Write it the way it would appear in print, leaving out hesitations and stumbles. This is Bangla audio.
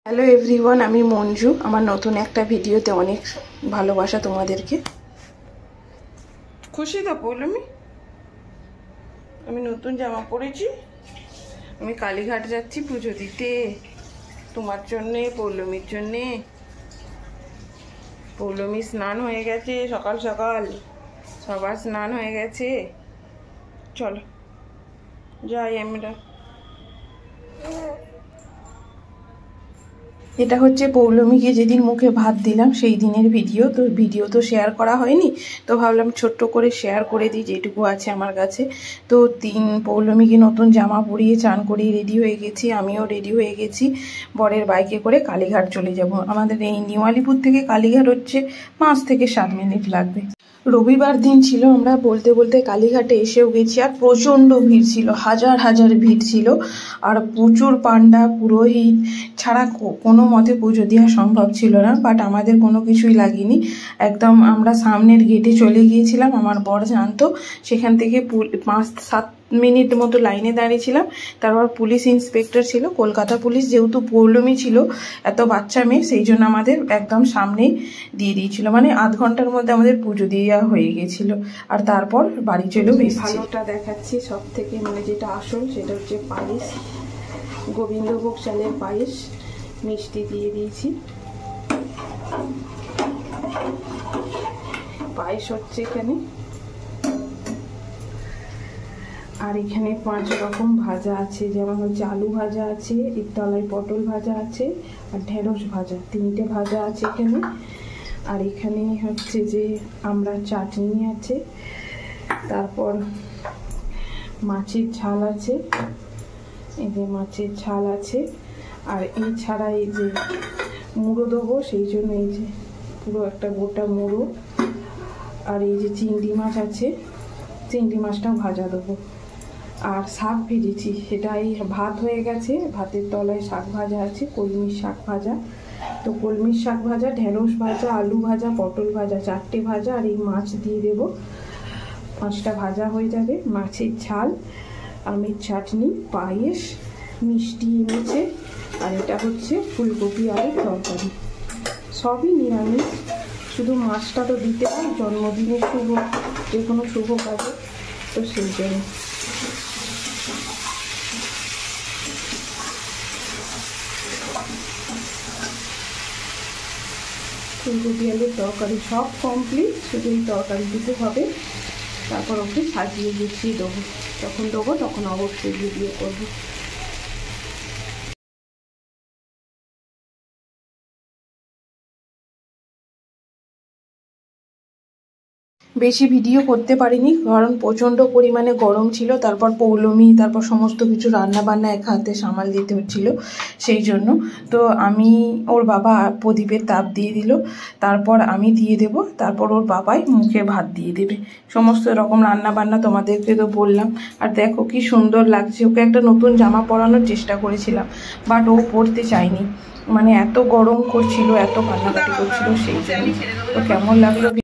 হ্যালো এভরিওয়ান, আমি মঞ্জু। আমার নতুন একটা ভিডিওতে অনেক ভালোবাসা তোমাদেরকে। খুশি তো পৌলমি, আমি নতুন জামা পরেছি। আমি কালীঘাট যাচ্ছি পুজো দিতে তোমার জন্যে, পৌলমির জন্যে। পৌলমি স্নান হয়ে গেছে, সকাল সকাল সবার স্নান হয়ে গেছে। চলো যাই আমরা। এটা হচ্ছে পৌলমীকে যেদিন মুখে ভাত দিলাম সেই দিনের ভিডিও তো শেয়ার করা হয়নি, তো ভাবলাম ছোট্ট করে শেয়ার করে দিই যেটুকু আছে আমার কাছে। তো পৌলমীকে নতুন জামা পরিয়ে চান করিয়ে রেডি হয়ে গেছি, আমিও রেডি হয়ে গেছি। বরের বাইকে করে কালীঘাট চলে যাব। আমাদের এই নিউ আলিপুর থেকে কালীঘাট হচ্ছে 5 থেকে 7 মিনিট লাগবে। রবিবার দিন ছিল, আমরা বলতে বলতে কালীঘাটে এসেও গেছি। আর প্রচণ্ড ভিড় ছিল, হাজার হাজার ভিড় ছিল। আর প্রচুর পান্ডা পুরোহিত ছাড়া কোনো মতে পুজো দেওয়া সম্ভব ছিল না। বাট আমাদের কোনো কিছুই লাগেনি, একদম আমরা সামনের গেটে চলে গিয়েছিলাম। আমার বর জানতো, সেখান থেকে 5-7 মিনিট মতো লাইনে দাঁড়িয়েছিলাম। তারপর পুলিশ ইন্সপেক্টর ছিল, কলকাতা পুলিশ, যেহেতু পৌলমি ছিল এত বাচ্চা মেয়ে, সেই জন্য আমাদের একদম সামনেই দিয়ে দিয়েছিল। মানে আধ ঘন্টার মধ্যে আমাদের পুজো দেওয়া হয়ে গেছিল। আর তারপর বাড়ি চলেও এসেছি। ভালোটা দেখাচ্ছি সব থেকে, মানে যেটা আসল সেটা হচ্ছে পায়েস, গোবিন্দভোগ চালের পায়েস। মিষ্টি দিয়ে দিয়েছি, পায়েস হচ্ছে এখানে। আর এখানে 5 রকম ভাজা আছে, যেমন হচ্ছে আলু ভাজা আছে, এর তলায় পটল ভাজা আছে, আর ঢেঁড়স ভাজা, 3টে ভাজা আছে এখানে। আর এখানে হচ্ছে যে আমরা চাটনি আছে, তারপর মাছের ঝাল আছে, এই যে মাছের ঝাল আছে। আর এই ছাড়া এই যে মুড়ো দেবো, সেই জন্য এই যে পুরো একটা গোটা মুড়ো। আর এই যে চিংড়ি মাছ আছে, চিংড়ি মাছটাও ভাজা দেবো। আর শাক ভেজেছি, সেটাই ভাত হয়ে গেছে, ভাতের তলায় শাক ভাজা আছে, কলমির শাক ভাজা। তো কলমির শাক ভাজা, ঢেঁড়স ভাজা, আলু ভাজা, পটল ভাজা, 4টে ভাজা। আর এই মাছ দিয়ে দেবো, 5টা ভাজা হয়ে যাবে। মাছের ঝাল, আমের চাটনি, পায়েস, মিষ্টি এনেছে। আর এটা হচ্ছে ফুলকপি আলুর তরকারি, সবই নিরামিষ। শুধু মাছটা তো দিতে হয়, জন্মদিনের শুভ, যে কোনো শুভ কাজে, তো সেই জন্য। ফুলকপি আলুর তরকারি সব কমপ্লিট, শুধু এই তরকারি দিতে হবে। তারপর ওকে সাজিয়ে গুছিয়ে দেবো, যখন দেবো তখন অবশ্যই ভিডিও করবো। বেশি ভিডিও করতে পারিনি, কারণ প্রচণ্ড পরিমাণে গরম ছিল। তারপর পৌলমি, তারপর সমস্ত কিছু রান্না বান্না এক হাতে সামাল দিতে হচ্ছিল, সেই জন্য। তো আমি, ওর বাবা প্রদীপের তাপ দিয়ে দিল, তারপর আমি দিয়ে দেব, তারপর ওর বাবাই মুখে ভাত দিয়ে দেবে। সমস্ত রকম রান্না বান্না তোমাদেরকে তো বললাম। আর দেখো কি সুন্দর লাগছে। ওকে একটা নতুন জামা পরানোর চেষ্টা করেছিলাম, বাট ও পরতে চায়নি। মানে এত গরম করছিল, এত কান্নাকাটি করছিল, সেই জন্য। তো কেমন লাগলো